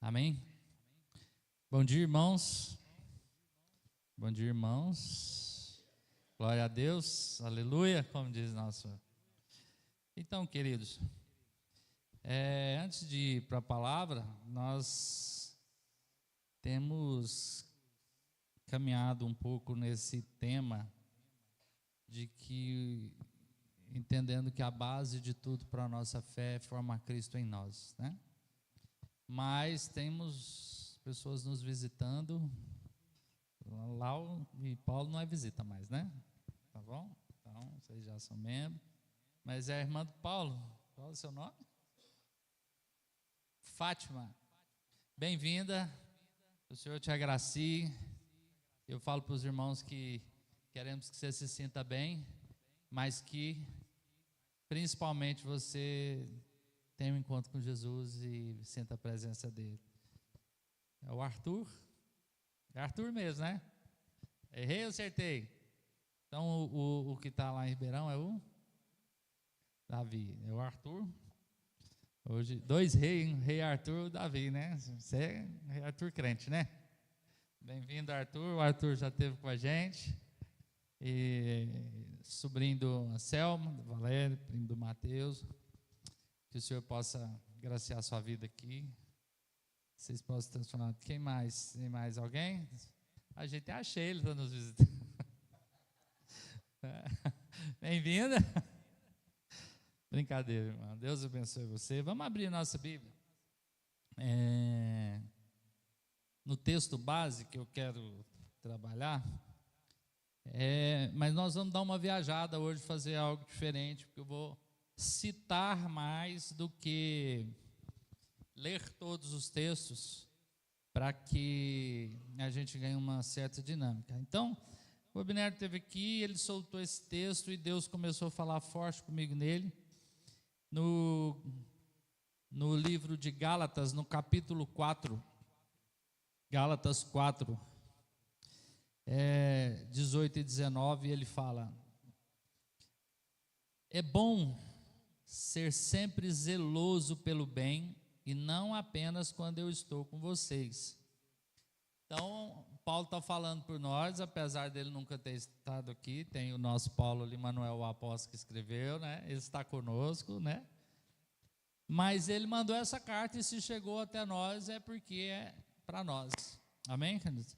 Amém? Bom dia, irmãos. Bom dia, irmãos. Glória a Deus. Aleluia, como diz nosso. Então, queridos, antes de ir para a palavra, nós temos caminhado um pouco nesse tema de que, entendendo que a base de tudo para a nossa fé é formar Cristo em nós, né? Mas temos pessoas nos visitando. Lá e Paulo não é visita mais, né? Tá bom? Então, vocês já são membros. Mas é a irmã do Paulo. Qual é o seu nome? Fátima. Bem-vinda. O Senhor te agracie. Eu falo para os irmãos que queremos que você se sinta bem, mas que principalmente você tenha um encontro com Jesus e sinta a presença dele. É o Arthur? É Arthur mesmo, né? Errei ou acertei? Então o que está lá em Ribeirão é o Davi, é o Arthur. Hoje, dois reis, hein? Rei Arthur e Davi, né? Você é rei Arthur crente, né? Bem-vindo, Arthur. O Arthur já esteve com a gente. E sobrinho do Anselmo, do Valério, primo do Mateus. Que o Senhor possa graciar a sua vida aqui. Vocês possam transformar. Quem mais? Tem mais alguém? A gente tem a Sheila está nos visitando. Bem-vinda. Brincadeira, irmão. Deus abençoe você. Vamos abrir nossa Bíblia. No texto base que eu quero trabalhar, mas nós vamos dar uma viajada hoje, fazer algo diferente, porque eu vou citar mais do que ler todos os textos, para que a gente ganhe uma certa dinâmica. Então, o Abner esteve aqui, ele soltou esse texto e Deus começou a falar forte comigo nele. No livro de Gálatas, no capítulo 4, Gálatas 4, 18 e 19, ele fala: é bom ser sempre zeloso pelo bem, e não apenas quando eu estou com vocês. Então, Paulo está falando por nós, apesar dele nunca ter estado aqui. Tem o nosso Paulo ali, Manuel, o apóstolo, que escreveu, né? Ele está conosco, né? Mas ele mandou essa carta, e se chegou até nós é porque é para nós. Amém, queridos?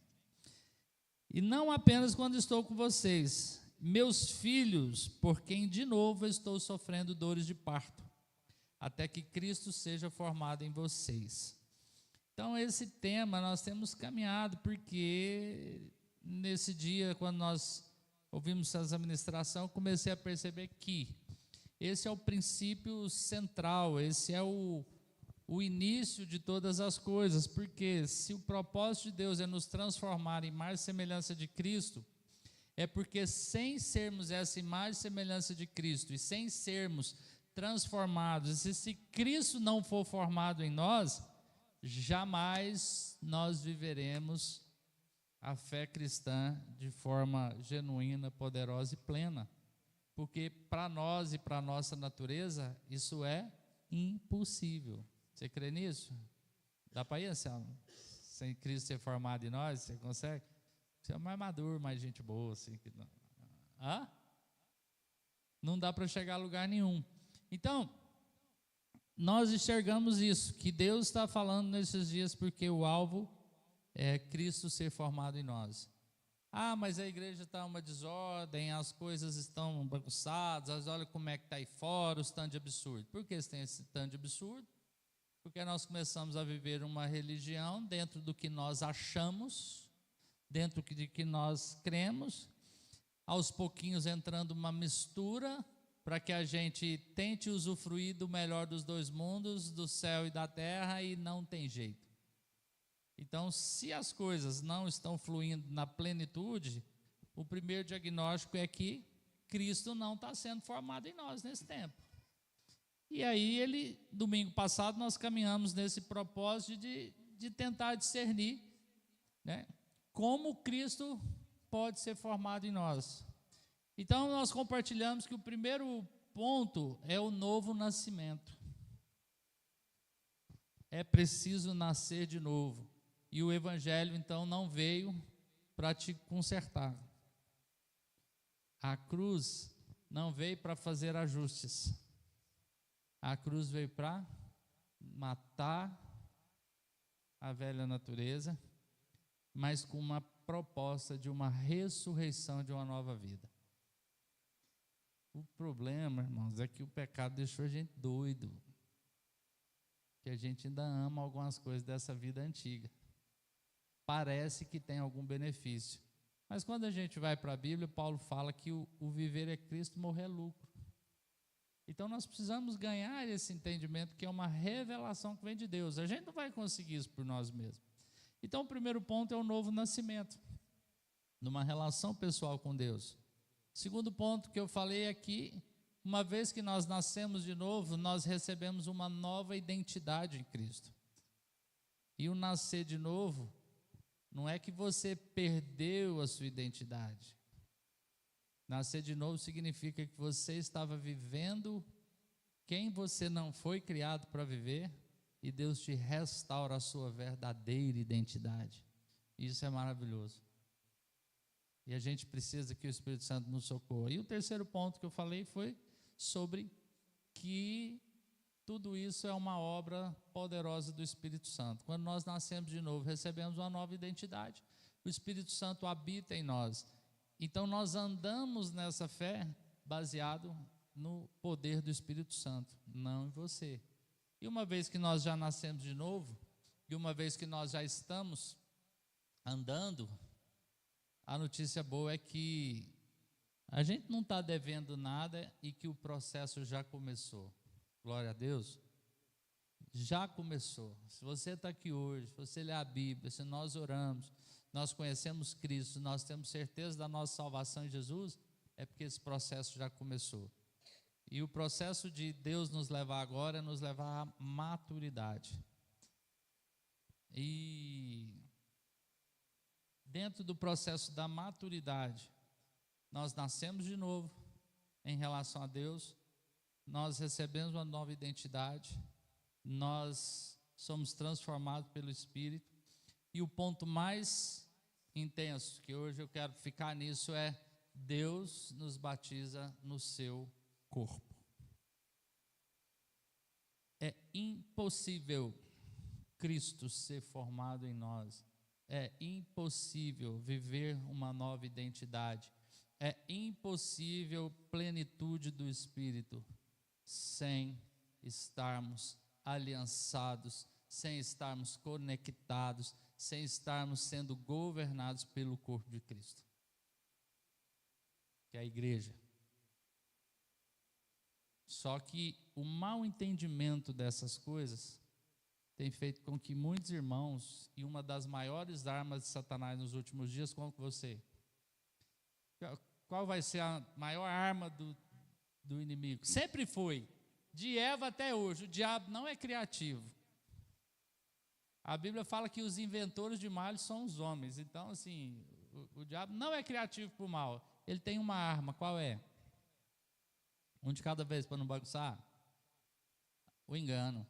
E não apenas quando estou com vocês, meus filhos, por quem de novo estou sofrendo dores de parto, até que Cristo seja formado em vocês. Então, esse tema nós temos caminhado, porque nesse dia, quando nós ouvimos essa ministração, comecei a perceber que esse é o princípio central, esse é o início de todas as coisas, porque se o propósito de Deus é nos transformar em mais semelhança de Cristo, é porque sem sermos essa imagem e semelhança de Cristo, e sem sermos transformados, e se Cristo não for formado em nós, jamais nós viveremos a fé cristã de forma genuína, poderosa e plena, porque para nós e para a nossa natureza isso é impossível. Você crê nisso? Dá para ir, Anselmo? Sem Cristo ser formado em nós, você consegue? Você é mais maduro, mais gente boa, assim. Hã? Não dá para chegar a lugar nenhum. Então, nós enxergamos isso, que Deus está falando nesses dias, porque o alvo é Cristo ser formado em nós. Ah, mas a igreja está uma desordem, as coisas estão bagunçadas, olha como é que está aí fora, os tanto de absurdo. Por que tem esse tanto de absurdo? Porque nós começamos a viver uma religião dentro do que nós achamos, dentro de que nós cremos, aos pouquinhos entrando uma mistura, para que a gente tente usufruir do melhor dos dois mundos, do céu e da terra, e não tem jeito. Então, se as coisas não estão fluindo na plenitude, o primeiro diagnóstico é que Cristo não está sendo formado em nós nesse tempo. E aí, domingo passado, nós caminhamos nesse propósito de tentar discernir, né, como Cristo pode ser formado em nós. Então, nós compartilhamos que o primeiro ponto é o novo nascimento. é preciso nascer de novo. E o Evangelho, então, não veio para te consertar. A cruz não veio para fazer ajustes. A cruz veio para matar a velha natureza, mas com uma proposta de uma ressurreição de uma nova vida. O problema, irmãos, é que o pecado deixou a gente doido. Que a gente ainda ama algumas coisas dessa vida antiga. Parece que tem algum benefício. Mas quando a gente vai para a Bíblia, Paulo fala que o viver é Cristo, morrer é lucro. Então nós precisamos ganhar esse entendimento que é uma revelação que vem de Deus. A gente não vai conseguir isso por nós mesmos. Então o primeiro ponto é o novo nascimento, numa relação pessoal com Deus. O segundo ponto que eu falei aqui, uma vez que nós nascemos de novo, nós recebemos uma nova identidade em Cristo. E o nascer de novo não é que você perdeu a sua identidade. Nascer de novo significa que você estava vivendo quem você não foi criado para viver e Deus te restaura a sua verdadeira identidade. Isso é maravilhoso. E a gente precisa que o Espírito Santo nos socorra. E o terceiro ponto que eu falei foi sobre que tudo isso é uma obra poderosa do Espírito Santo. Quando nós nascemos de novo, recebemos uma nova identidade. O Espírito Santo habita em nós. Então nós andamos nessa fé baseado no poder do Espírito Santo, não em você. E uma vez que nós já nascemos de novo, e uma vez que nós já estamos andando, a notícia boa é que a gente não está devendo nada e que o processo já começou. Glória a Deus. Já começou. Se você está aqui hoje, se você lê a Bíblia, se nós oramos, nós conhecemos Cristo, nós temos certeza da nossa salvação em Jesus, é porque esse processo já começou. E o processo de Deus nos levar agora é nos levar à maturidade. E dentro do processo da maturidade, nós nascemos de novo em relação a Deus, nós recebemos uma nova identidade, nós somos transformados pelo Espírito, e o ponto mais intenso, que hoje eu quero ficar nisso, é Deus nos batiza no seu corpo. É impossível Cristo ser formado em nós, é impossível viver uma nova identidade, é impossível plenitude do Espírito sem estarmos aliançados, sem estarmos conectados, sem estarmos sendo governados pelo corpo de Cristo, que é a igreja. Só que o mau entendimento dessas coisas tem feito com que muitos irmãos, e uma das maiores armas de Satanás nos últimos dias, com você, qual vai ser a maior arma do inimigo? Sempre foi, de Eva até hoje, o diabo não é criativo. A Bíblia fala que os inventores de mal são os homens. Então, assim, o diabo não é criativo para o mal. Ele tem uma arma, qual é? Um de cada vez para não bagunçar? O engano.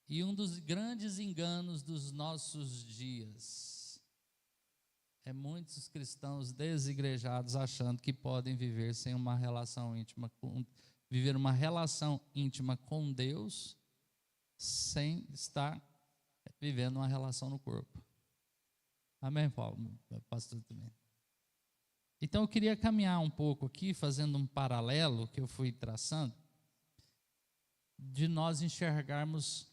E um dos grandes enganos dos nossos dias é muitos cristãos desigrejados achando que podem viver sem uma relação íntima, viver uma relação íntima com Deus sem estar vivendo uma relação no corpo. Amém, Paulo? Pastor também. Então eu queria caminhar um pouco aqui, fazendo um paralelo que eu fui traçando, de nós enxergarmos,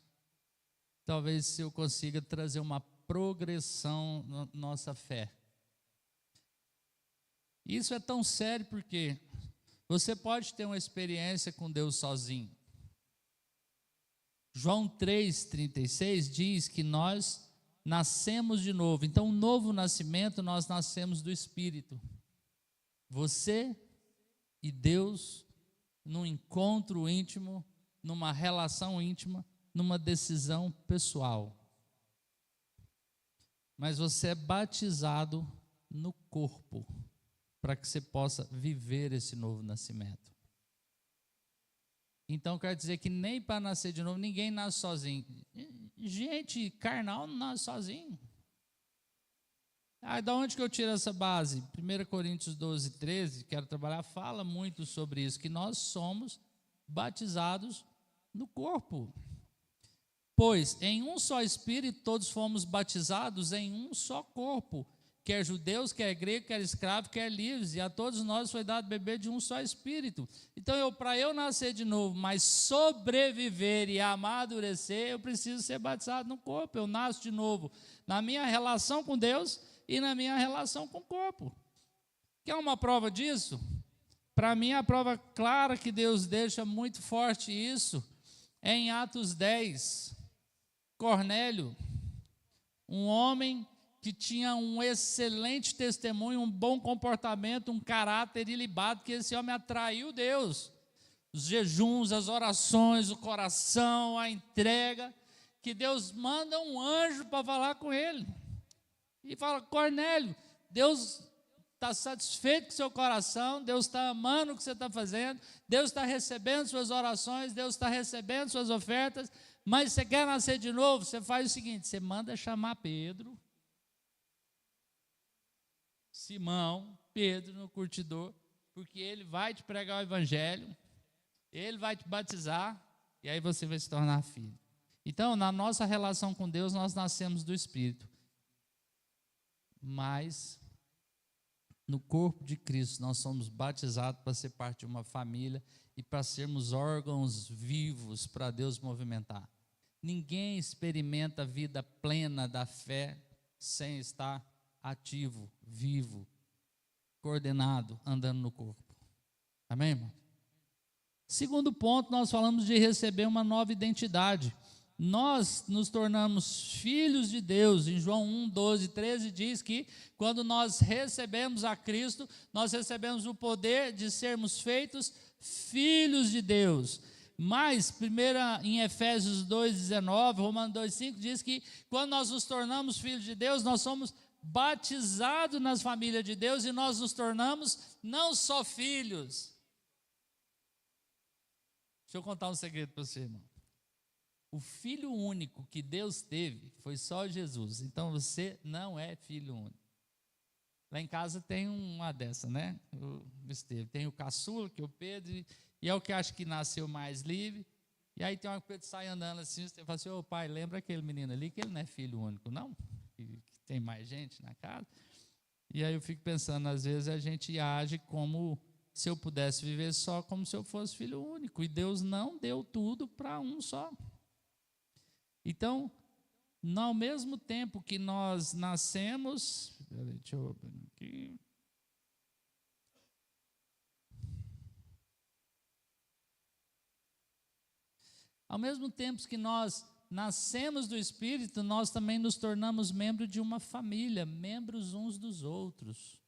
talvez se eu consiga trazer uma progressão na nossa fé. Isso é tão sério porque você pode ter uma experiência com Deus sozinho. João 3,36 diz que nós nascemos de novo. Então, um novo nascimento, nós nascemos do Espírito. Você e Deus, num encontro íntimo, numa relação íntima, numa decisão pessoal. Mas você é batizado no corpo, para que você possa viver esse novo nascimento. Então, quer dizer que nem para nascer de novo, ninguém nasce sozinho. Gente carnal não nasce sozinho. Da onde que eu tiro essa base? 1 Coríntios 12, 13, quero trabalhar, fala muito sobre isso, que nós somos batizados no corpo. Pois em um só Espírito todos fomos batizados em um só corpo, quer judeus, quer grego, quer escravo, quer livres, e a todos nós foi dado beber de um só Espírito. Então, para eu nascer de novo, mas sobreviver e amadurecer, eu preciso ser batizado no corpo. Eu nasço de novo na minha relação com Deus e na minha relação com o corpo. Quer uma prova disso? Para mim, a prova clara que Deus deixa muito forte isso é em Atos 10. Cornélio, um homem que tinha um excelente testemunho, um bom comportamento, um caráter ilibado, que esse homem atraiu Deus. Os jejuns, as orações, o coração, a entrega, que Deus manda um anjo para falar com ele. E fala: Cornélio, Deus está satisfeito com o seu coração, Deus está amando o que você está fazendo, Deus está recebendo suas orações, Deus está recebendo suas ofertas, mas você quer nascer de novo? Você faz o seguinte, você manda chamar Pedro, Simão, Pedro no curtidor, porque ele vai te pregar o evangelho, ele vai te batizar, e aí você vai se tornar filho. Então, na nossa relação com Deus, nós nascemos do Espírito, mas no corpo de Cristo nós somos batizados para ser parte de uma família e para sermos órgãos vivos para Deus movimentar. Ninguém experimenta a vida plena da fé sem estar ativo, vivo, coordenado, andando no corpo. Amém, irmão? Segundo ponto, nós falamos de receber uma nova identidade. Nós nos tornamos filhos de Deus. Em João 1, 12, 13 diz que quando nós recebemos a Cristo, nós recebemos o poder de sermos feitos filhos de Deus. Mas, em Efésios 2, 19, Romanos 2, 5, diz que quando nós nos tornamos filhos de Deus, nós somos batizados nas famílias de Deus e nós nos tornamos não só filhos. Deixa eu contar um segredo para você, irmão. O filho único que Deus teve foi só Jesus. Então você não é filho único. Lá em casa tem uma dessa, né? O Esteve. Tem o caçula, que é o Pedro, e é o que acho que nasceu mais livre. E aí tem uma que o Pedro sai andando assim, você fala assim: ô pai, lembra aquele menino ali que ele não é filho único, não? Que tem mais gente na casa. E aí eu fico pensando, às vezes a gente age como se eu pudesse viver só como se eu fosse filho único. E Deus não deu tudo para um só. Então, ao mesmo tempo que nós nascemos, deixa eu abrir aqui. Ao mesmo tempo que nós nascemos do Espírito, nós também nos tornamos membros de uma família, membros uns dos outros.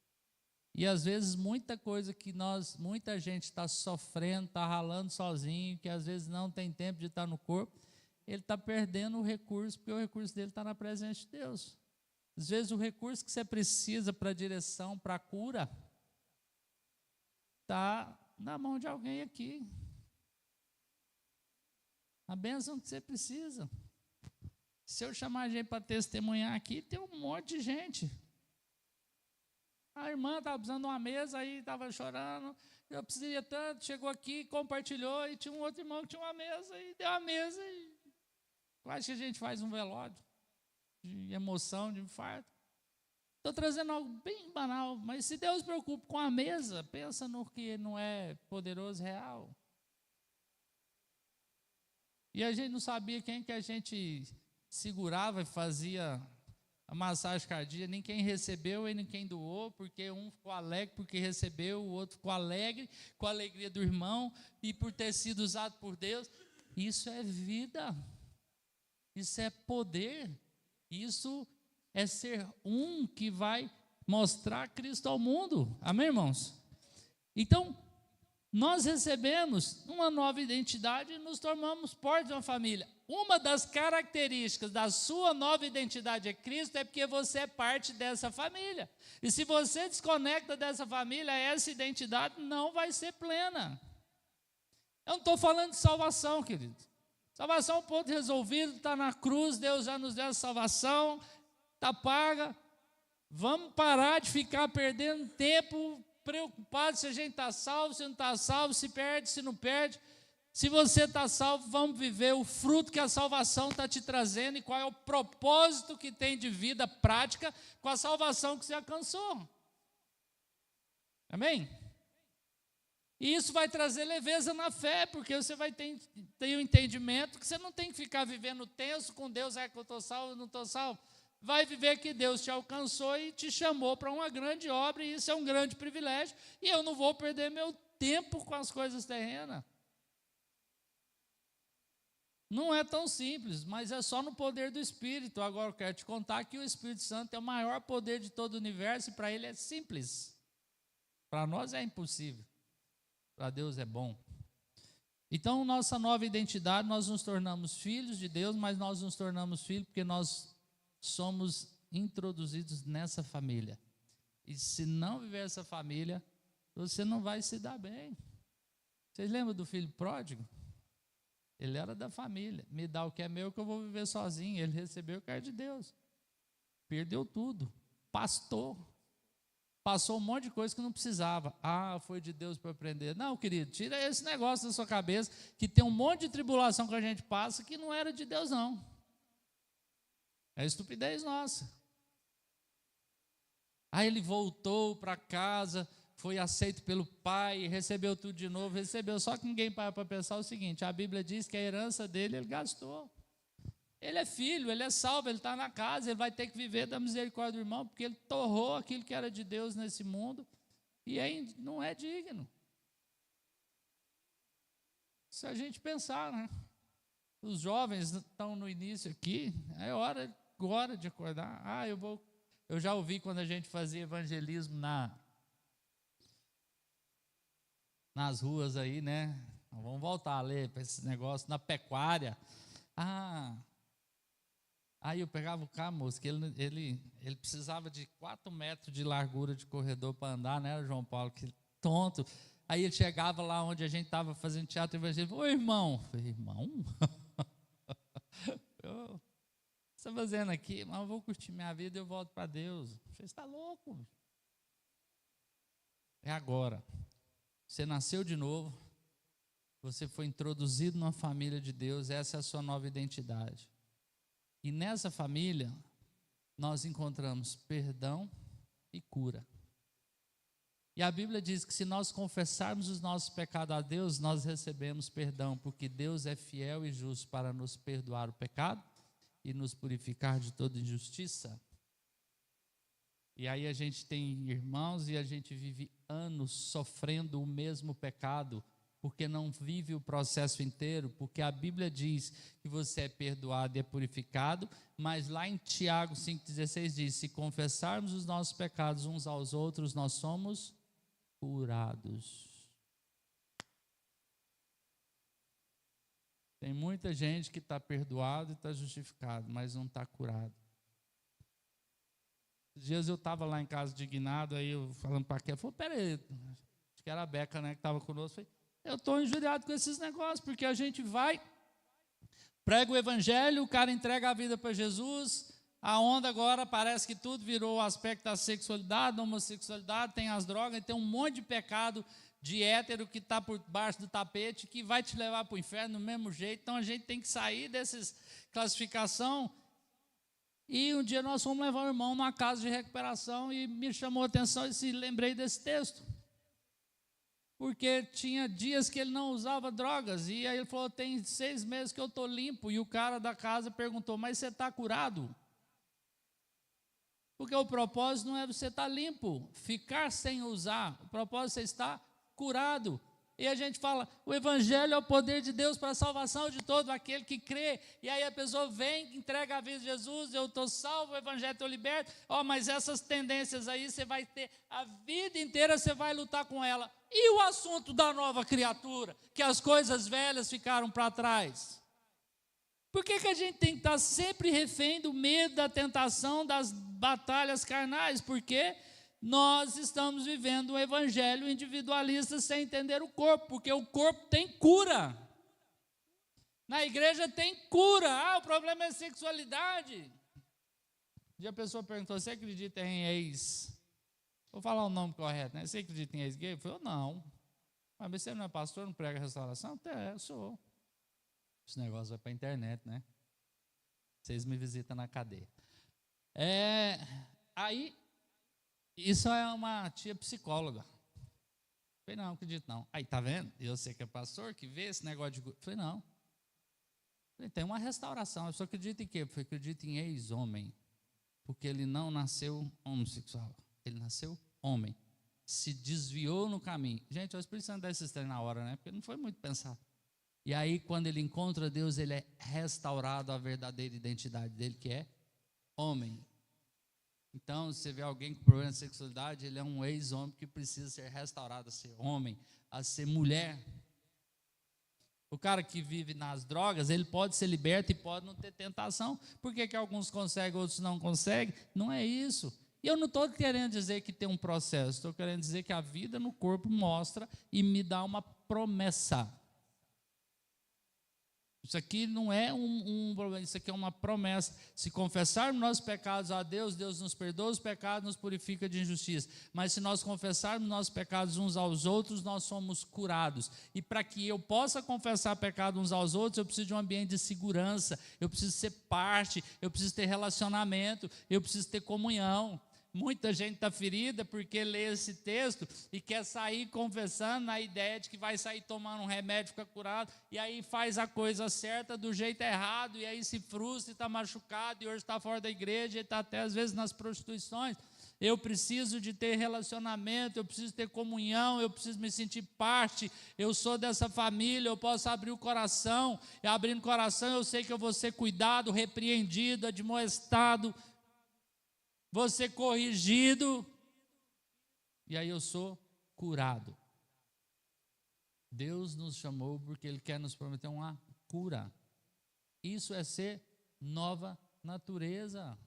E às vezes muita coisa que muita gente está sofrendo, está ralando sozinho, que às vezes não tem tempo de estar no corpo, ele está perdendo o recurso, porque o recurso dele está na presença de Deus. Às vezes o recurso que você precisa para a direção, para a cura, está na mão de alguém aqui. A bênção que você precisa. Se eu chamar gente para testemunhar aqui, tem um monte de gente. A irmã estava precisando de uma mesa, aí estava chorando, eu precisaria tanto, chegou aqui, compartilhou, e tinha um outro irmão que tinha uma mesa, e deu a mesa, e quase que a gente faz um velório de emoção, de infarto. Estou trazendo algo bem banal, mas se Deus se preocupa com a mesa, pensa no que não é poderoso, real. E a gente não sabia quem que a gente segurava e fazia a massagem cardíaca, nem quem recebeu e nem quem doou, porque um ficou alegre porque recebeu, o outro ficou alegre com a alegria do irmão e por ter sido usado por Deus. Isso é vida, isso é poder, isso é ser um que vai mostrar Cristo ao mundo. Amém, irmãos? Então, nós recebemos uma nova identidade e nos tornamos parte de uma família. Uma das características da sua nova identidade é Cristo, é porque você é parte dessa família. E se você desconecta dessa família, essa identidade não vai ser plena. Eu não estou falando de salvação, querido. Salvação é um ponto resolvido, está na cruz, Deus já nos deu a salvação, está paga. Vamos parar de ficar perdendo tempo, preocupado se a gente está salvo, se não está salvo, se perde, se não perde. Se você está salvo, vamos viver o fruto que a salvação está te trazendo e qual é o propósito que tem de vida prática com a salvação que você alcançou. Amém? E isso vai trazer leveza na fé, porque você vai ter o entendimento que você não tem que ficar vivendo tenso com Deus, que eu estou salvo, não estou salvo. Vai viver que Deus te alcançou e te chamou para uma grande obra, e isso é um grande privilégio, e eu não vou perder meu tempo com as coisas terrenas. Não é tão simples, mas é só no poder do Espírito. Agora eu quero te contar que o Espírito Santo é o maior poder de todo o universo, e para ele é simples. Para nós é impossível. Para Deus é bom. Então, nossa nova identidade, nós nos tornamos filhos de Deus, mas nós nos tornamos filhos porque nós somos introduzidos nessa família. E se não viver essa família, você não vai se dar bem. Vocês lembram do filho pródigo? Ele era da família. Me dá o que é meu que eu vou viver sozinho. Ele recebeu o que era de Deus. Perdeu tudo. Pastor. Passou um monte de coisa que não precisava. Ah, foi de Deus para aprender. Não, querido, tira esse negócio da sua cabeça, que tem um monte de tribulação que a gente passa que não era de Deus, não. É estupidez nossa. Aí ele voltou para casa, foi aceito pelo pai, recebeu tudo de novo, recebeu. Só que ninguém para pensar o seguinte: a Bíblia diz que a herança dele ele gastou. Ele é filho, ele é salvo, ele está na casa, ele vai ter que viver da misericórdia do irmão, porque ele torrou aquilo que era de Deus nesse mundo, e aí não é digno. Se a gente pensar, né? Os jovens estão no início aqui, é hora agora de acordar. Eu já ouvi quando a gente fazia evangelismo nas ruas aí, né? Vamos voltar a ler para esse negócio, na pecuária. Aí eu pegava o carro, moço, que ele precisava de 4 metros de largura de corredor para andar, né, João Paulo? Que tonto. Aí ele chegava lá onde a gente estava fazendo teatro evangélico. Ô, irmão. Eu falei, irmão? O que você está fazendo aqui? Mas eu vou curtir minha vida e eu volto para Deus. Você está louco? É agora. Você nasceu de novo. Você foi introduzido numa família de Deus. Essa é a sua nova identidade. E nessa família, nós encontramos perdão e cura. E a Bíblia diz que se nós confessarmos os nossos pecados a Deus, nós recebemos perdão, porque Deus é fiel e justo para nos perdoar o pecado e nos purificar de toda injustiça. E aí a gente tem irmãos e a gente vive anos sofrendo o mesmo pecado, porque não vive o processo inteiro, porque a Bíblia diz que você é perdoado e é purificado, mas lá em Tiago 5,16 diz, se confessarmos os nossos pecados uns aos outros, nós somos curados. Tem muita gente que está perdoado e está justificado, mas não está curado. Esses dias eu estava lá em casa indignado, aí eu falando para quem, falei, peraí, acho que era a Beca, né, que estava conosco, falei, eu estou injuriado com esses negócios, porque a gente vai, prega o evangelho, o cara entrega a vida para Jesus, a onda agora parece que tudo virou o aspecto da sexualidade, da homossexualidade, tem as drogas, tem um monte de pecado de hétero que está por baixo do tapete, que vai te levar para o inferno do mesmo jeito. Então a gente tem que sair dessas classificação. E um dia nós fomos levar o irmão numa casa de recuperação e me chamou a atenção e lembrei desse texto. Porque tinha dias que ele não usava drogas, e aí ele falou, tem 6 meses que eu estou limpo, e o cara da casa perguntou, mas você está curado? Porque o propósito não é você estar limpo, ficar sem usar, o propósito é você estar curado. E a gente fala, o evangelho é o poder de Deus para a salvação de todo aquele que crê. E aí a pessoa vem, entrega a vida de Jesus, eu estou salvo, o evangelho estou liberto. Mas essas tendências aí você vai ter a vida inteira, você vai lutar com ela. E o assunto da nova criatura, que as coisas velhas ficaram para trás? Por que a gente tem que estar sempre refém do medo, da tentação, das batalhas carnais? Porque nós estamos vivendo um evangelho individualista sem entender o corpo, porque o corpo tem cura. Na igreja tem cura. O problema é sexualidade. Um dia a pessoa perguntou: você acredita em ex? Vou falar o nome correto, né? Você acredita em ex-gay? Eu falei: não. Mas você não é pastor, não prega restauração? Até, eu sou. Esse negócio vai para a internet, né? Vocês me visitam na cadeia. Aí, isso é uma tia psicóloga. Eu falei: não, acredito não. Aí, tá vendo? Eu sei que é pastor, que vê esse negócio de... Eu falei: não. Eu falei: tem uma restauração. Eu só acredito em quê? Eu falei: acredito em ex-homem. Porque ele não nasceu homossexual. Ele nasceu homem. Se desviou no caminho. Gente, o Espírito Santo dá esses treinos na hora, né? Porque não foi muito pensado. E aí, quando ele encontra Deus, ele é restaurado à verdadeira identidade dele, que é homem. Então, se você vê alguém com problema de sexualidade, ele é um ex-homem que precisa ser restaurado a ser homem, a ser mulher. O cara que vive nas drogas, ele pode ser liberto e pode não ter tentação. Por que alguns conseguem, outros não conseguem? Não é isso. E eu não estou querendo dizer que tem um processo, estou querendo dizer que a vida no corpo mostra e me dá uma promessa. Isso aqui não é um problema, isso aqui é uma promessa. Se confessarmos nossos pecados a Deus, Deus nos perdoa os pecados, nos purifica de injustiça. Mas se nós confessarmos nossos pecados uns aos outros, nós somos curados. E para que eu possa confessar pecado uns aos outros, eu preciso de um ambiente de segurança, eu preciso ser parte, eu preciso ter relacionamento, eu preciso ter comunhão. Muita gente está ferida porque lê esse texto e quer sair confessando na ideia de que vai sair tomando um remédio, fica curado, e aí faz a coisa certa do jeito errado, e aí se frustra e está machucado, e hoje está fora da igreja, e está até às vezes nas prostituições. Eu preciso de ter relacionamento, eu preciso ter comunhão, eu preciso me sentir parte, eu sou dessa família, eu posso abrir o coração, e abrindo o coração eu sei que eu vou ser cuidado, repreendido, admoestado, vou ser corrigido, e aí eu sou curado. Deus nos chamou porque Ele quer nos prometer uma cura. Isso é ser nova natureza.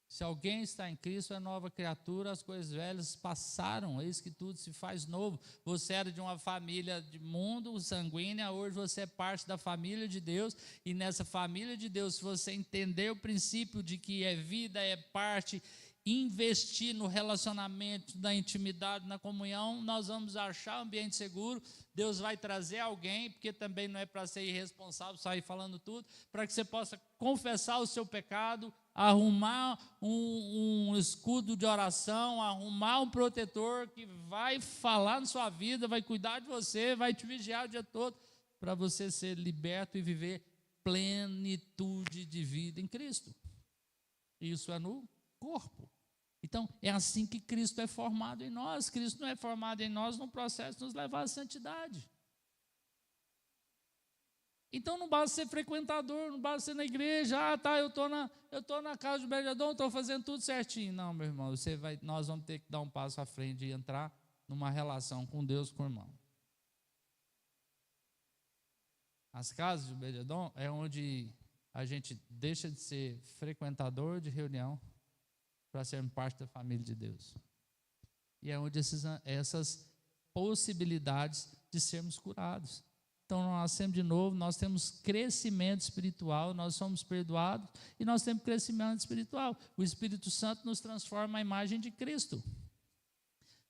Se alguém está em Cristo, é nova criatura, as coisas velhas passaram, eis que tudo se faz novo. Você era de uma família de mundo, sanguínea, hoje você é parte da família de Deus, e nessa família de Deus, se você entender o princípio de que é vida, é parte, investir no relacionamento, na intimidade, na comunhão, nós vamos achar um ambiente seguro. Deus vai trazer alguém, porque também não é para ser irresponsável, sair falando tudo, para que você possa confessar o seu pecado, arrumar um escudo de oração, arrumar um protetor que vai falar na sua vida, vai cuidar de você, vai te vigiar o dia todo, para você ser liberto e viver plenitude de vida em Cristo. Isso é no corpo. Então, é assim que Cristo é formado em nós. Cristo não é formado em nós num processo de nos levar à santidade. Então, não basta ser frequentador, não basta ser na igreja. Eu estou na casa de Bergadão, estou fazendo tudo certinho. Não, meu irmão, nós vamos ter que dar um passo à frente e entrar numa relação com Deus, com o irmão. As casas de Bergadão é onde a gente deixa de ser frequentador de reunião para ser parte da família de Deus. E é onde essas possibilidades de sermos curados. Então, nós nascemos de novo, nós temos crescimento espiritual, nós somos perdoados e nós temos crescimento espiritual. O Espírito Santo nos transforma à imagem de Cristo.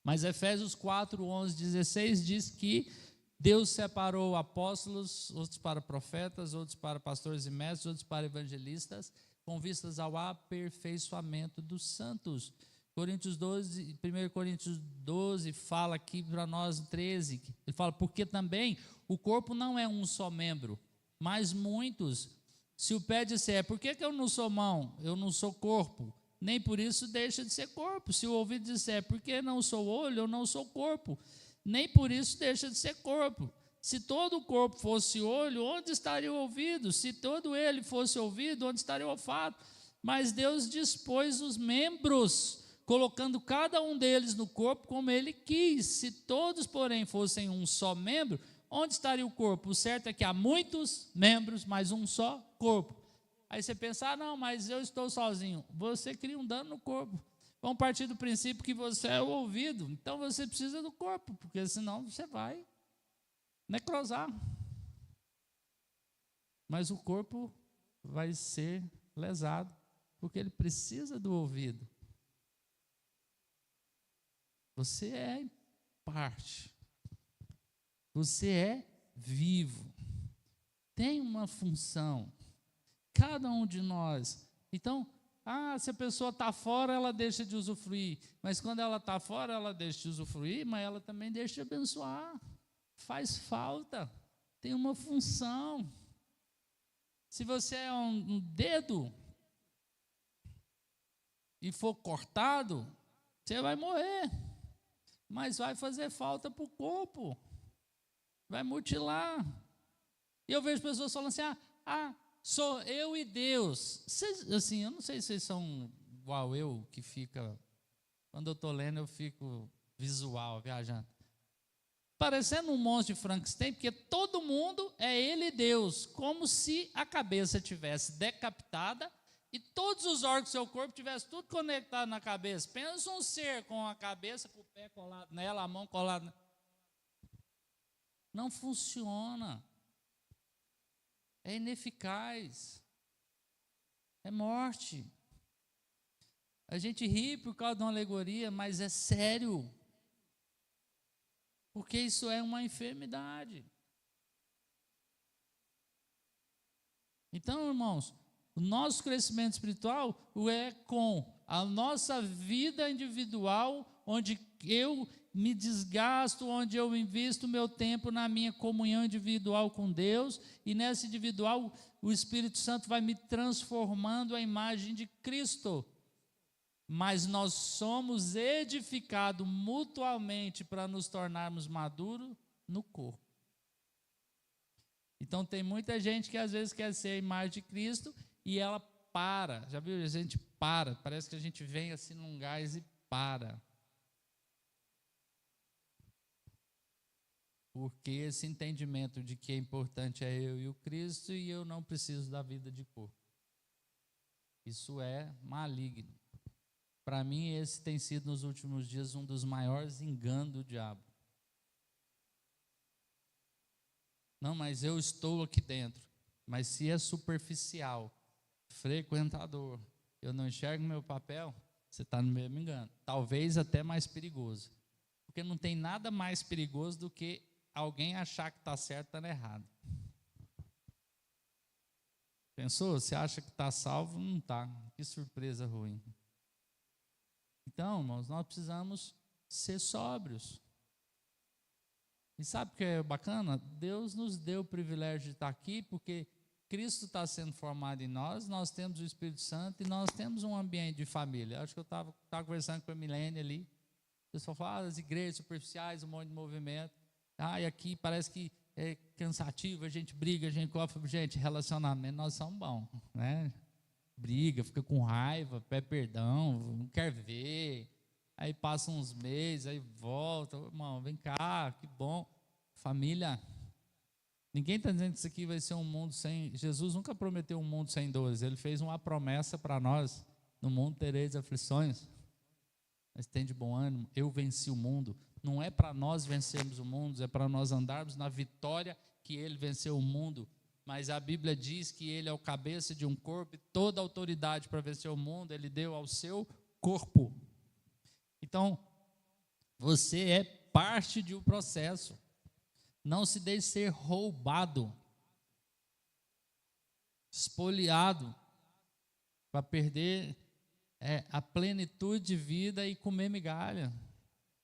Mas Efésios 4, 11, 16 diz que Deus separou apóstolos, outros para profetas, outros para pastores e mestres, outros para evangelistas, com vistas ao aperfeiçoamento dos santos. 1 Coríntios 12 fala aqui para nós, 13, ele fala: porque também o corpo não é um só membro, mas muitos. Se o pé disser: por que eu não sou mão, eu não sou corpo, nem por isso deixa de ser corpo. Se o ouvido disser: por que não sou olho, eu não sou corpo, nem por isso deixa de ser corpo. Se todo o corpo fosse olho, onde estaria o ouvido? Se todo ele fosse ouvido, onde estaria o olfato? Mas Deus dispôs os membros, colocando cada um deles no corpo como Ele quis. Se todos, porém, fossem um só membro, onde estaria o corpo? O certo é que há muitos membros, mas um só corpo. Aí você pensa: não, mas eu estou sozinho. Você cria um dano no corpo. Vamos partir do princípio que você é o ouvido, então você precisa do corpo, porque senão você vai necrosar. Mas o corpo vai ser lesado, porque ele precisa do ouvido. Você é parte. Você é vivo. Tem uma função. Cada um de nós. Então, se a pessoa está fora, ela deixa de usufruir. Mas quando ela está fora, ela deixa de usufruir, mas ela também deixa de abençoar. Faz falta. Tem uma função. Se você é um dedo e for cortado, você vai morrer. Mas vai fazer falta para o corpo. Vai mutilar. E eu vejo pessoas falando assim, sou eu e Deus. Vocês, assim, eu não sei se vocês são igual eu, que fica, quando eu estou lendo, eu fico visual, viajando. Parecendo um monstro de Frankenstein, porque todo mundo é ele e Deus, como se a cabeça tivesse decapitada e todos os órgãos do seu corpo tivessem tudo conectado na cabeça. Pensa um ser com a cabeça, com o pé colado nela, a mão colada nela. Não funciona. É ineficaz. É morte. A gente ri por causa de uma alegoria, mas é sério. Porque isso é uma enfermidade. Então, irmãos, o nosso crescimento espiritual é com a nossa vida individual, onde eu me desgasto, onde eu invisto meu tempo na minha comunhão individual com Deus, e nessa individual o Espírito Santo vai me transformando à imagem de Cristo. Mas nós somos edificados mutuamente para nos tornarmos maduros no corpo. Então tem muita gente que às vezes quer ser a imagem de Cristo e ela para. Já viu? A gente para, parece que a gente vem assim num gás e para. Porque esse entendimento de que é importante é eu e o Cristo e eu não preciso da vida de corpo. Isso é maligno. Para mim, esse tem sido nos últimos dias um dos maiores enganos do diabo. Não, mas eu estou aqui dentro. Mas se é superficial, frequentador, eu não enxergo meu papel, você está no mesmo engano. Talvez até mais perigoso. Porque não tem nada mais perigoso do que alguém achar que está certo e está errado. Pensou? Você acha que está salvo? Não está. Que surpresa ruim. Então, irmãos, nós precisamos ser sóbrios. E sabe o que é bacana? Deus nos deu o privilégio de estar aqui, porque Cristo está sendo formado em nós, nós temos o Espírito Santo e nós temos um ambiente de família. Acho que eu estava conversando com a Milene ali, o pessoal fala das igrejas superficiais, um monte de movimento. E aqui parece que é cansativo, a gente briga, a gente cofa, gente, relacionamento, nós somos bons, né? Briga, fica com raiva, pede perdão, não quer ver, aí passa uns meses, aí volta, irmão, vem cá, que bom, família, ninguém está dizendo que isso aqui vai ser um mundo sem, Jesus nunca prometeu um mundo sem dores, ele fez uma promessa para nós, no mundo tereis aflições, mas tem de bom ânimo, eu venci o mundo, não é para nós vencermos o mundo, é para nós andarmos na vitória que ele venceu o mundo. Mas a Bíblia diz que ele é o cabeça de um corpo e toda a autoridade para vencer o mundo ele deu ao seu corpo. Então, você é parte de um processo. Não se deixe ser roubado, espoliado, para perder a plenitude de vida e comer migalha.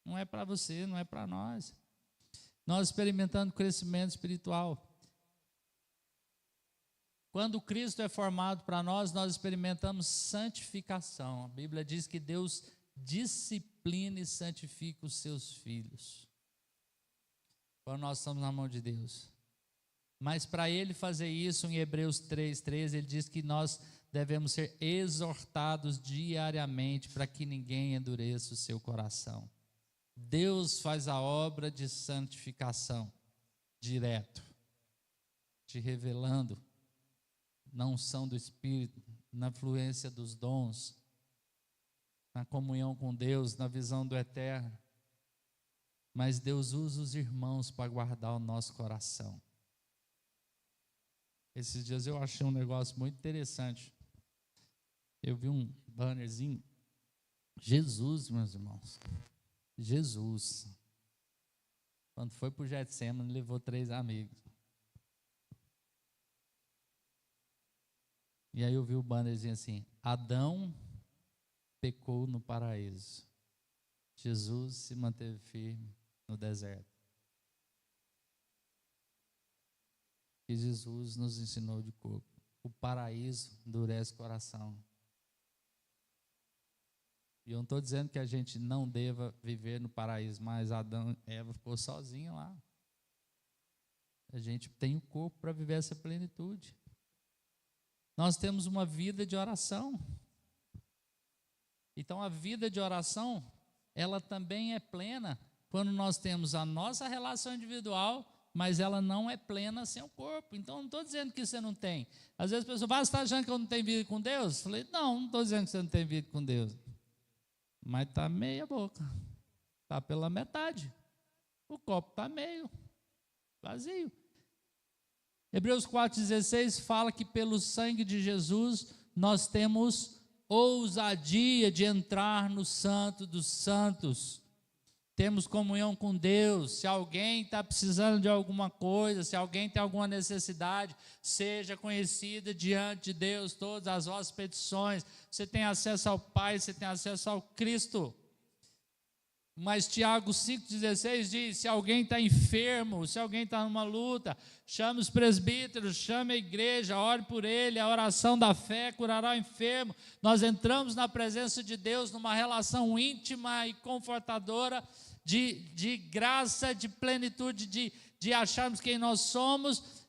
Não é para você, não é para nós. Nós experimentando crescimento espiritual. Quando Cristo é formado para nós, nós experimentamos santificação. A Bíblia diz que Deus disciplina e santifica os seus filhos. Quando nós estamos na mão de Deus. Mas para Ele fazer isso, em Hebreus 3:13, Ele diz que nós devemos ser exortados diariamente para que ninguém endureça o seu coração. Deus faz a obra de santificação direto, te revelando na unção do Espírito, na fluência dos dons, na comunhão com Deus, na visão do eterno. Mas Deus usa os irmãos para guardar o nosso coração. Esses dias eu achei um negócio muito interessante. Eu vi um bannerzinho. Jesus, meus irmãos. Jesus. Quando foi para o Getsemane, levou 3 amigos. E aí eu vi o bannerzinho assim: Adão pecou no paraíso. Jesus se manteve firme no deserto. E Jesus nos ensinou de corpo. O paraíso endurece o coração. E eu não estou dizendo que a gente não deva viver no paraíso, mas Adão e Eva ficou sozinho lá. A gente tem o corpo para viver essa plenitude. Nós temos uma vida de oração. Então a vida de oração, ela também é plena quando nós temos a nossa relação individual, mas ela não é plena sem o corpo. Então não estou dizendo que você não tem. Às vezes a pessoa fala: você está achando que eu não tenho vida com Deus? Eu falei: não estou dizendo que você não tem vida com Deus. Mas está meia boca. Está pela metade. O copo está meio vazio. Hebreus 4,16 fala que pelo sangue de Jesus nós temos ousadia de entrar no Santo dos Santos. Temos comunhão com Deus. Se alguém está precisando de alguma coisa, se alguém tem alguma necessidade, seja conhecida diante de Deus todas as vossas petições. Você tem acesso ao Pai, você tem acesso ao Cristo. Mas Tiago 5,16 diz: se alguém está enfermo, se alguém está numa luta, chame os presbíteros, chame a igreja, ore por ele. A oração da fé curará o enfermo. Nós entramos na presença de Deus numa relação íntima e confortadora, de graça, de plenitude, de acharmos quem nós somos,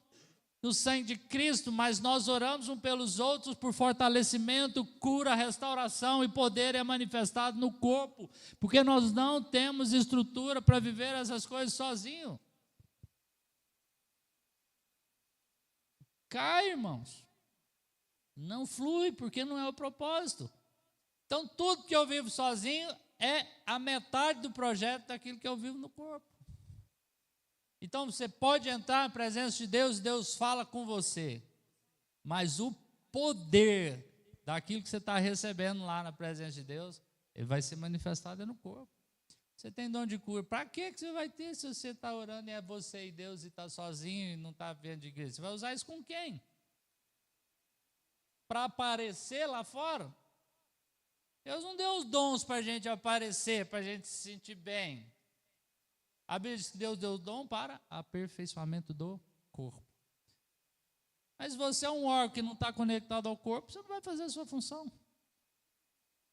do sangue de Cristo, mas nós oramos uns pelos outros por fortalecimento, cura, restauração, e poder é manifestado no corpo, porque nós não temos estrutura para viver essas coisas sozinho. Cai, irmãos. Não flui, porque não é o propósito. Então tudo que eu vivo sozinho é a metade do projeto daquilo que eu vivo no corpo. Então você pode entrar na presença de Deus e Deus fala com você, mas o poder daquilo que você está recebendo lá na presença de Deus, ele vai ser manifestado no corpo. Você tem dom de cura, para que você vai ter se você está orando e é você e Deus e está sozinho e não está vendo de igreja? Você vai usar isso com quem? Para aparecer lá fora? Deus não deu os dons para a gente aparecer, para a gente se sentir bem. A Bíblia diz que Deus deu o dom para aperfeiçoamento do corpo. Mas se você é um órgão que não está conectado ao corpo, você não vai fazer a sua função.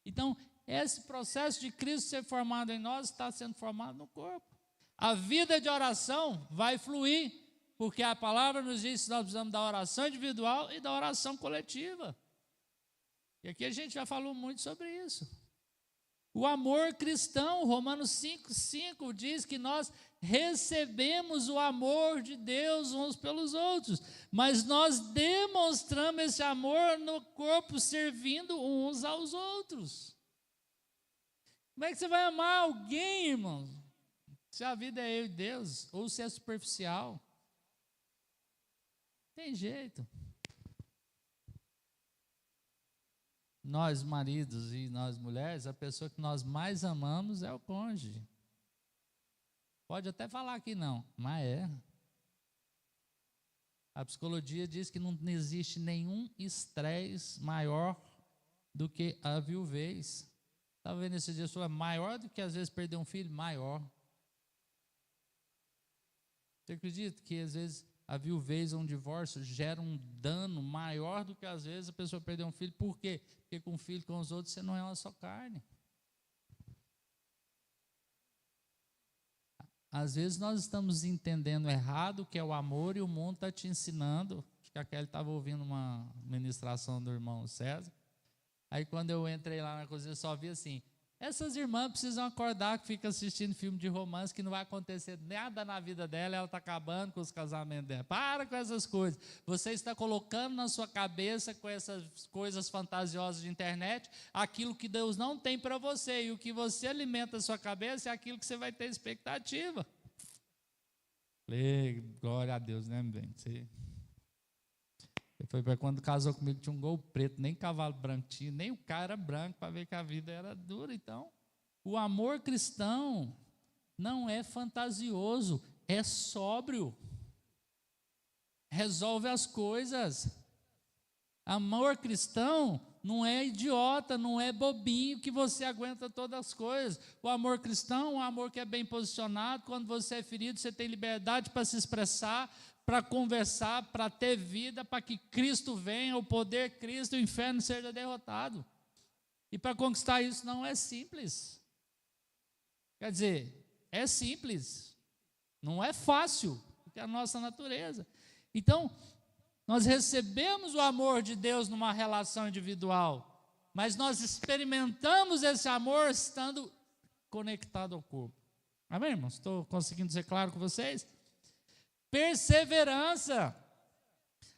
Então, esse processo de Cristo ser formado em nós está sendo formado no corpo. A vida de oração vai fluir, porque a palavra nos diz que nós precisamos da oração individual e da oração coletiva. E aqui a gente já falou muito sobre isso. O amor cristão, Romanos 5,5 diz que nós recebemos o amor de Deus uns pelos outros, mas nós demonstramos esse amor no corpo, servindo uns aos outros. Como é que você vai amar alguém, irmão, se a vida é eu e Deus, ou se é superficial? Tem jeito. Nós maridos e nós mulheres, a pessoa que nós mais amamos é o cônjuge. Pode até falar que não, mas é. A psicologia diz que não existe nenhum estresse maior do que a viuvez. Estava vendo esse dia, é maior do que às vezes perder um filho? Maior. Você acredita que às vezes a viuvez ou um divórcio gera um dano maior do que às vezes a pessoa perder um filho? Por quê? Porque com um filho, com os outros, você não é uma só carne. Às vezes nós estamos entendendo errado o que é o amor e o mundo está te ensinando. Acho que a Kelly estava ouvindo uma ministração do irmão César. Aí quando eu entrei lá na cozinha, eu só vi assim: Essas irmãs precisam acordar que fica assistindo filme de romance, que não vai acontecer nada na vida dela, ela está acabando com os casamentos dela. Para com essas coisas. Você está colocando na sua cabeça, com essas coisas fantasiosas de internet, aquilo que Deus não tem para você. E o que você alimenta a sua cabeça é aquilo que você vai ter expectativa. Glória a Deus, né, meu bem? Foi para quando casou comigo, tinha um Gol preto, nem cavalo branco tinha, nem o cara era branco, para ver que a vida era dura. Então, o amor cristão não é fantasioso, é sóbrio, resolve as coisas. Amor cristão não é idiota, não é bobinho que você aguenta todas as coisas. O amor cristão é um amor que é bem posicionado. Quando você é ferido, você tem liberdade para se expressar, para conversar, para ter vida, para que Cristo venha, o poder Cristo, o inferno seja derrotado. E para conquistar isso não é simples. Quer dizer, é simples, não é fácil, porque é a nossa natureza. Então, nós recebemos o amor de Deus numa relação individual, mas nós experimentamos esse amor estando conectado ao corpo. Amém, irmãos? Estou conseguindo ser claro com vocês? Perseverança.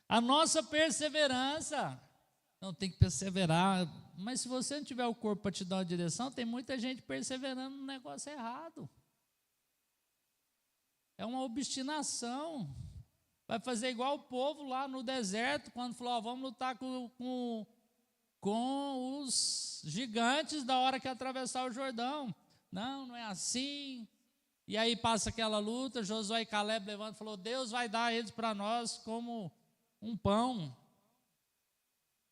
A nossa perseverança. Não, tem que perseverar. Mas se você não tiver o corpo para te dar uma direção, tem muita gente perseverando no negócio errado. É uma obstinação. Vai fazer igual o povo lá no deserto, quando falou, vamos lutar com os gigantes da hora que atravessar o Jordão. Não é assim. E aí passa aquela luta, Josué e Caleb levantam e falou, Deus vai dar eles para nós como um pão.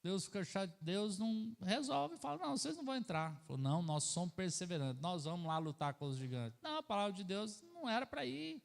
Deus fica chato, Deus não resolve, fala, não, vocês não vão entrar. Falou, não, nós somos perseverantes, nós vamos lá lutar com os gigantes. Não, a palavra de Deus não era para ir.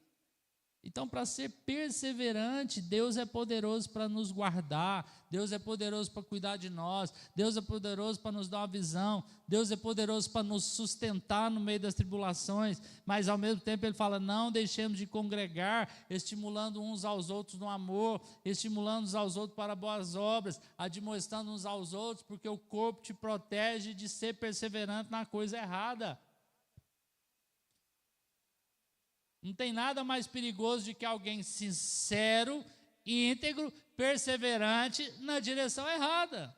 Então, para ser perseverante, Deus é poderoso para nos guardar, Deus é poderoso para cuidar de nós, Deus é poderoso para nos dar uma visão, Deus é poderoso para nos sustentar no meio das tribulações, mas ao mesmo tempo Ele fala, não deixemos de congregar, estimulando uns aos outros no amor, estimulando uns aos outros para boas obras, admoestando uns aos outros, porque o corpo te protege de ser perseverante na coisa errada. Não tem nada mais perigoso do que alguém sincero, íntegro, perseverante na direção errada.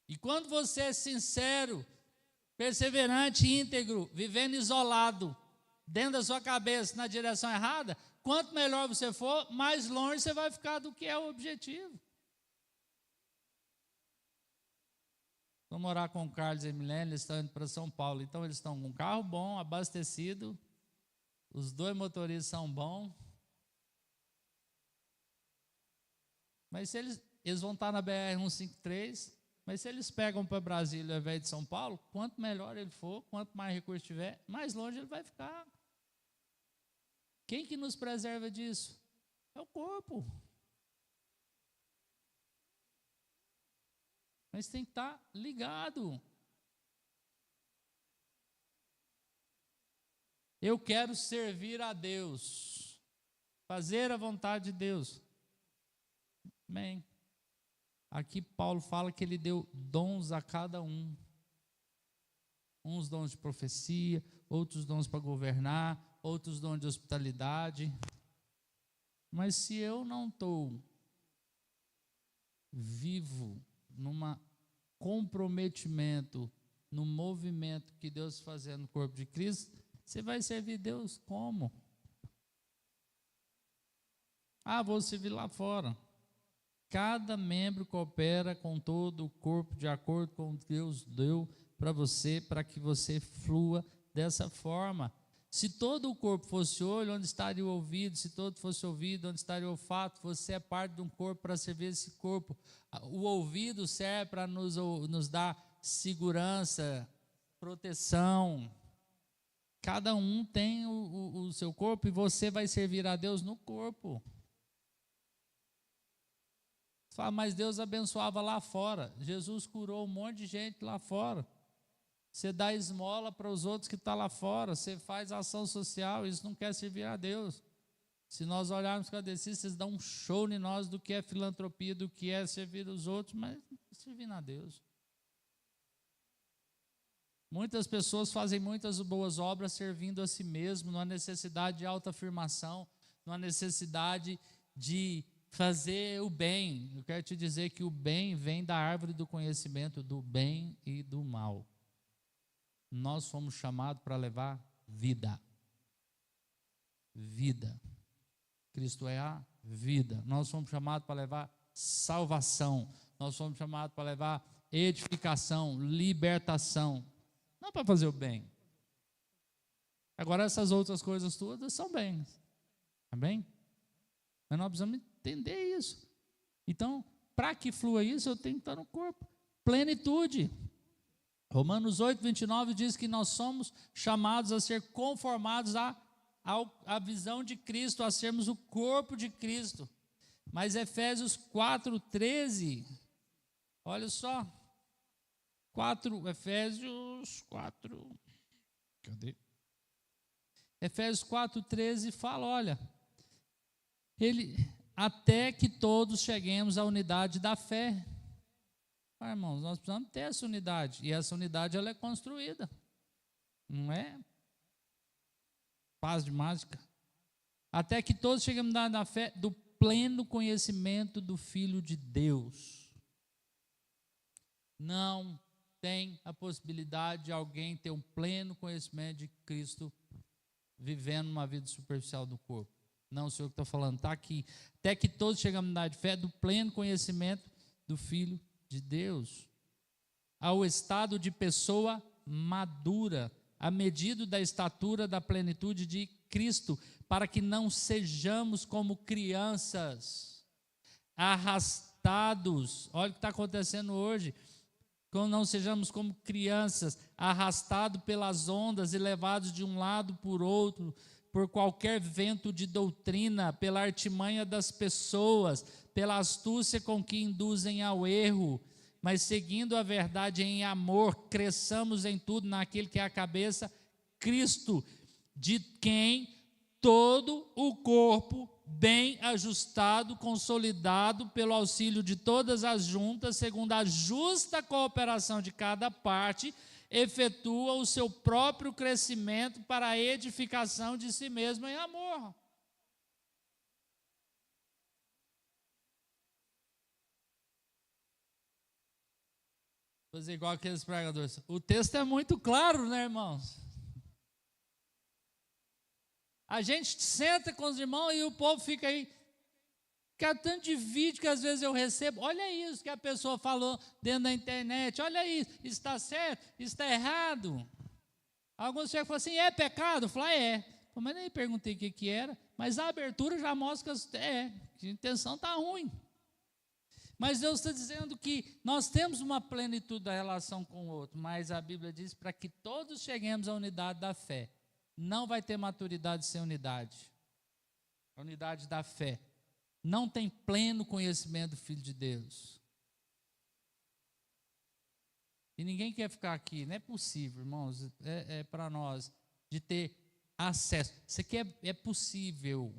E quando você é sincero, perseverante, íntegro, vivendo isolado, dentro da sua cabeça na direção errada, quanto melhor você for, mais longe você vai ficar do que é o objetivo. Vou morar com o Carlos e a Milene, eles estão indo para São Paulo. Então, eles estão com um carro bom, abastecido. Os 2 motoristas são bons. Mas se eles vão estar na BR-153, mas se eles pegam para Brasília ao invés de São Paulo, quanto melhor ele for, quanto mais recurso tiver, mais longe ele vai ficar. Quem que nos preserva disso? É o corpo. Mas tem que estar ligado. Eu quero servir a Deus, fazer a vontade de Deus. Amém. Aqui Paulo fala que ele deu dons a cada um. Uns dons de profecia, outros dons para governar, outros dons de hospitalidade. Mas se eu não estou vivo num comprometimento, no movimento que Deus está fazendo no corpo de Cristo, você vai servir Deus como? Vou servir lá fora. Cada membro coopera com todo o corpo de acordo com o que Deus deu para você, para que você flua dessa forma. Se todo o corpo fosse olho, onde estaria o ouvido? Se todo fosse ouvido, onde estaria o olfato? Você é parte de um corpo para servir esse corpo. O ouvido serve para nos dar segurança, proteção. Cada um tem o seu corpo e você vai servir a Deus no corpo. Você fala, mas Deus abençoava lá fora. Jesus curou um monte de gente lá fora. Você dá esmola para os outros que estão lá fora, você faz ação social, isso não quer servir a Deus. Se nós olharmos catecistas, dão um show em nós do que é filantropia, do que é servir os outros, mas servindo a Deus. Muitas pessoas fazem muitas boas obras servindo a si mesmo, não há necessidade de autoafirmação, não há necessidade de fazer o bem. Eu quero te dizer que o bem vem da árvore do conhecimento do bem e do mal. Nós fomos chamados para levar vida. Vida. Cristo é a vida. Nós fomos chamados para levar salvação. Nós fomos chamados para levar edificação, libertação. Não para fazer o bem. Agora essas outras coisas todas são bens. Amém? Mas nós precisamos entender isso. Então, para que flua isso, eu tenho que estar no corpo. Plenitude. Romanos 8, 29 diz que nós somos chamados a ser conformados à visão de Cristo, a sermos o corpo de Cristo. Mas Efésios 4, 13, olha só. Efésios 4, cadê? Efésios 4, 13 fala, olha, até que todos cheguemos à unidade da fé. Ah, irmãos, nós precisamos ter essa unidade, e essa unidade ela é construída, não é paz de mágica. Até que todos cheguemos à unidade da fé, do pleno conhecimento do Filho de Deus. Não tem a possibilidade de alguém ter um pleno conhecimento de Cristo vivendo uma vida superficial do corpo. Não, o Senhor que está falando, está aqui. Até que todos chegamos na fé do pleno conhecimento do Filho de Deus, ao estado de pessoa madura, à medida da estatura da plenitude de Cristo, para que não sejamos como crianças, arrastados. Olha o que está acontecendo hoje. Não sejamos como crianças, arrastados pelas ondas e levados de um lado por outro, por qualquer vento de doutrina, pela artimanha das pessoas, pela astúcia com que induzem ao erro, mas seguindo a verdade em amor, cresçamos em tudo naquele que é a cabeça, Cristo, de quem todo o corpo, bem ajustado, consolidado pelo auxílio de todas as juntas, segundo a justa cooperação de cada parte, efetua o seu próprio crescimento para a edificação de si mesmo em amor. Vou fazer igual aqueles pregadores. O texto é muito claro, né, irmãos? A gente senta com os irmãos e o povo fica aí. Que tanto de vídeo que às vezes eu recebo. Olha isso que a pessoa falou dentro da internet. Olha isso. Isso está certo? Isso está errado? Alguns chegam e falam assim, é pecado? Eu falo, é. Mas nem perguntei o que era. Mas a abertura já mostra que a intenção está ruim. Mas Deus está dizendo que nós temos uma plenitude da relação com o outro. Mas a Bíblia diz para que todos cheguemos à unidade da fé. Não vai ter maturidade sem unidade. A unidade da fé. Não tem pleno conhecimento do Filho de Deus. E ninguém quer ficar aqui. Não é possível, irmãos. É para nós de ter acesso. Isso aqui é possível.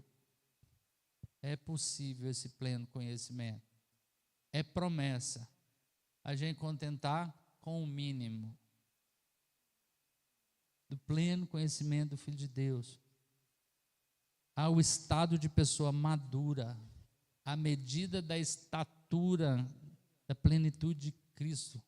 É possível esse pleno conhecimento. É promessa. A gente contentar com o mínimo. Do pleno conhecimento do Filho de Deus, ao estado de pessoa madura, à medida da estatura, da plenitude de Cristo.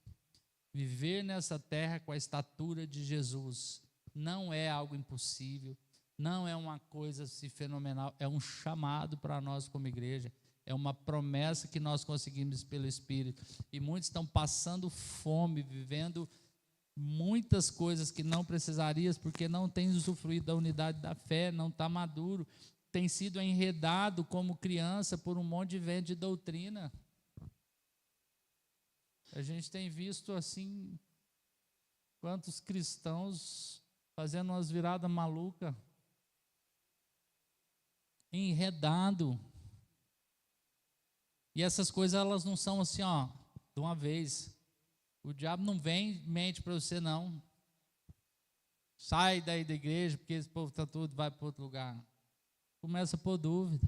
Viver nessa terra com a estatura de Jesus não é algo impossível, não é uma coisa assim fenomenal, é um chamado para nós como igreja, é uma promessa que nós conseguimos pelo Espírito, e muitos estão passando fome, vivendo muitas coisas que não precisariam, porque não tem usufruído da unidade da fé, não está maduro, tem sido enredado como criança por um monte de vento de doutrina. A gente tem visto assim, quantos cristãos fazendo umas viradas malucas, enredado. E essas coisas elas não são assim, de uma vez. O diabo não vem e mente para você, não. Sai daí da igreja, porque esse povo está tudo, vai para outro lugar. Começa a pôr dúvida.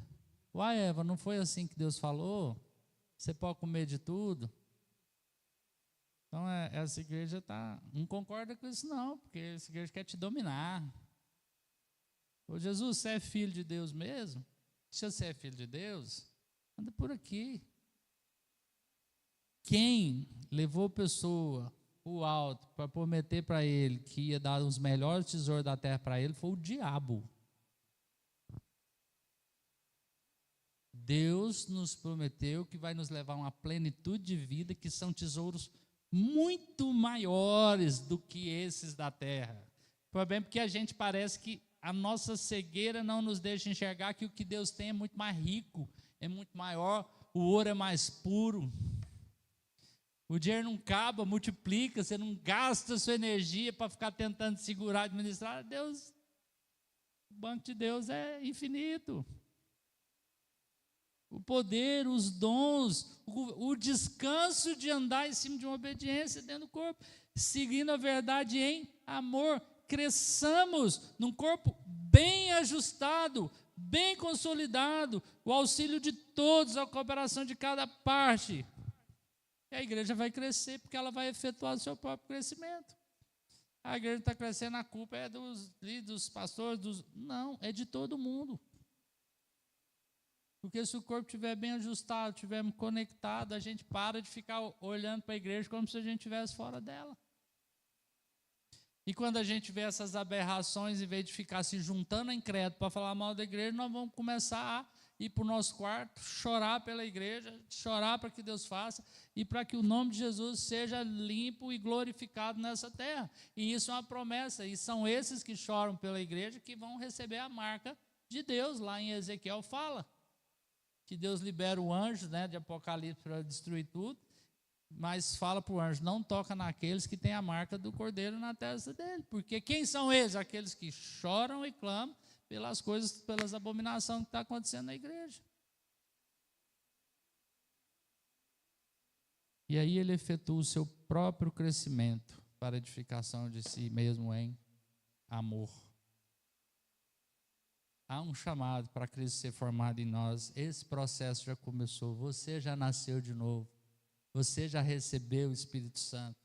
Uai, Eva, não foi assim que Deus falou? Você pode comer de tudo? Então, essa igreja não concorda com isso não, porque essa igreja quer te dominar. Ô Jesus, você é filho de Deus mesmo? Se você é filho de Deus, anda por aqui. Quem levou a pessoa o alto para prometer para ele que ia dar os melhores tesouros da terra para ele foi o diabo. Deus nos prometeu que vai nos levar a uma plenitude de vida, que são tesouros muito maiores do que esses da terra. O problema é que a gente parece que a nossa cegueira não nos deixa enxergar que o que Deus tem é muito mais rico, é muito maior, o ouro é mais puro. O dinheiro não acaba, multiplica, você não gasta sua energia para ficar tentando segurar, administrar. Deus, o banco de Deus é infinito. O poder, os dons, o descanso de andar em cima de uma obediência dentro do corpo, seguindo a verdade em amor. Cresçamos num corpo bem ajustado, bem consolidado, o auxílio de todos, a cooperação de cada parte. E a igreja vai crescer porque ela vai efetuar o seu próprio crescimento. A igreja está crescendo, a culpa é dos líderes, dos pastores, não, é de todo mundo. Porque se o corpo estiver bem ajustado, estiver conectado, a gente para de ficar olhando para a igreja como se a gente estivesse fora dela. E quando a gente vê essas aberrações, em vez de ficar se juntando em credo para falar mal da igreja, nós vamos começar a ir para o nosso quarto, chorar pela igreja, chorar para que Deus faça e para que o nome de Jesus seja limpo e glorificado nessa terra. E isso é uma promessa, e são esses que choram pela igreja que vão receber a marca de Deus. Lá em Ezequiel fala que Deus libera o anjo, de Apocalipse para destruir tudo, mas fala para o anjo, não toca naqueles que têm a marca do cordeiro na testa dele, porque quem são eles? Aqueles que choram e clamam pelas coisas, pelas abominações que está acontecendo na igreja. E aí ele efetua o seu próprio crescimento para a edificação de si mesmo em amor. Há um chamado para Cristo ser formado em nós. Esse processo já começou. Você já nasceu de novo. Você já recebeu o Espírito Santo.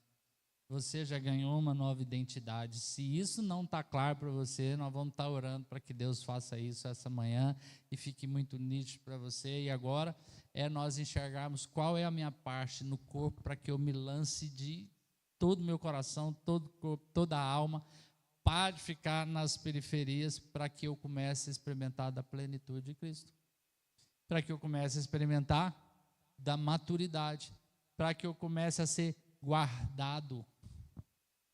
Você já ganhou uma nova identidade. Se isso não está claro para você, nós vamos estar orando para que Deus faça isso essa manhã e fique muito nítido para você. E agora é nós enxergarmos qual é a minha parte no corpo para que eu me lance de todo o meu coração, todo o corpo, toda a alma, para de ficar nas periferias, para que eu comece a experimentar da plenitude de Cristo, para que eu comece a experimentar da maturidade, para que eu comece a ser guardado.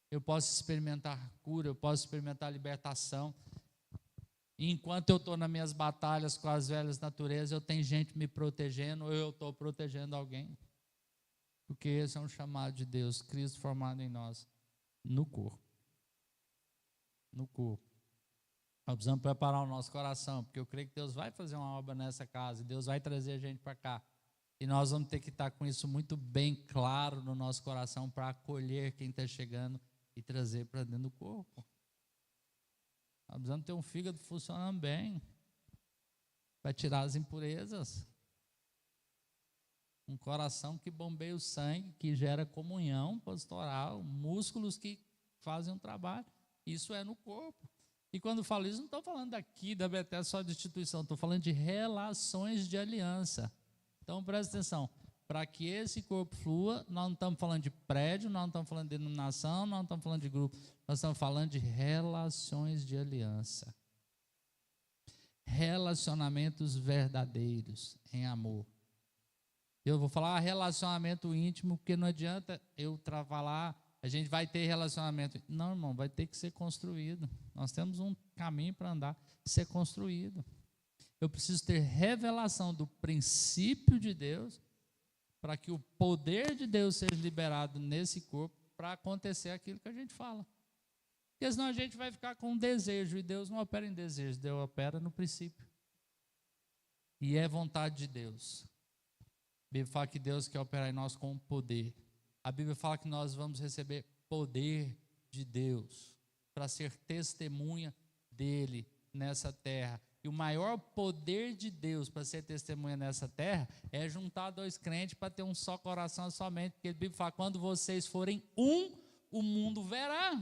Eu posso experimentar cura, eu posso experimentar libertação. E enquanto eu estou nas minhas batalhas com as velhas naturezas, eu tenho gente me protegendo, ou eu estou protegendo alguém. Porque esse é um chamado de Deus, Cristo formado em nós, no corpo. No corpo. Nós precisamos preparar o nosso coração, porque eu creio que Deus vai fazer uma obra nessa casa, Deus vai trazer a gente para cá. E nós vamos ter que estar com isso muito bem claro no nosso coração para acolher quem está chegando e trazer para dentro do corpo. Nós precisamos ter um fígado funcionando bem, para tirar as impurezas. Um coração que bombeia o sangue, que gera comunhão pastoral, músculos que fazem um trabalho. Isso é no corpo. E quando eu falo isso, não estou falando daqui da Bethesda só de instituição, estou falando de relações de aliança. Então presta atenção, para que esse corpo flua, nós não estamos falando de prédio, nós não estamos falando de denominação, nós não estamos falando de grupo, nós estamos falando de relações de aliança. Relacionamentos verdadeiros em amor. Eu vou falar relacionamento íntimo, porque não adianta eu falar, a gente vai ter relacionamento. Não, irmão, vai ter que ser construído. Nós temos um caminho para andar, ser construído. Eu preciso ter revelação do princípio de Deus para que o poder de Deus seja liberado nesse corpo para acontecer aquilo que a gente fala. Porque senão a gente vai ficar com um desejo, e Deus não opera em desejo, Deus opera no princípio. E é vontade de Deus. A Bíblia fala que Deus quer operar em nós com poder. A Bíblia fala que nós vamos receber poder de Deus para ser testemunha dele nessa terra. E o maior poder de Deus para ser testemunha nessa terra é juntar dois crentes para ter um só coração somente. Porque a Bíblia fala, quando vocês forem um, o mundo verá.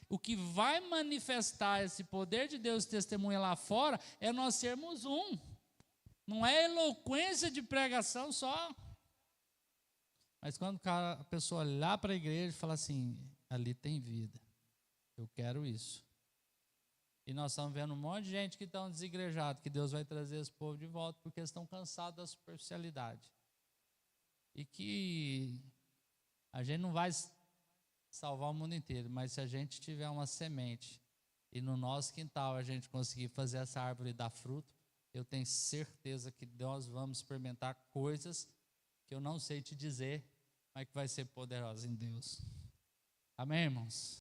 O que vai manifestar esse poder de Deus testemunha lá fora é nós sermos um. Não é eloquência de pregação só. Mas quando a pessoa olhar para a igreja e falar assim, ali tem vida, eu quero isso. E nós estamos vendo um monte de gente que estão desigrejados, que Deus vai trazer esse povo de volta, porque eles estão cansados da superficialidade. E que a gente não vai salvar o mundo inteiro, mas se a gente tiver uma semente e no nosso quintal a gente conseguir fazer essa árvore dar fruto, eu tenho certeza que nós vamos experimentar coisas que eu não sei te dizer, mas que vai ser poderosa em Deus. Amém, irmãos?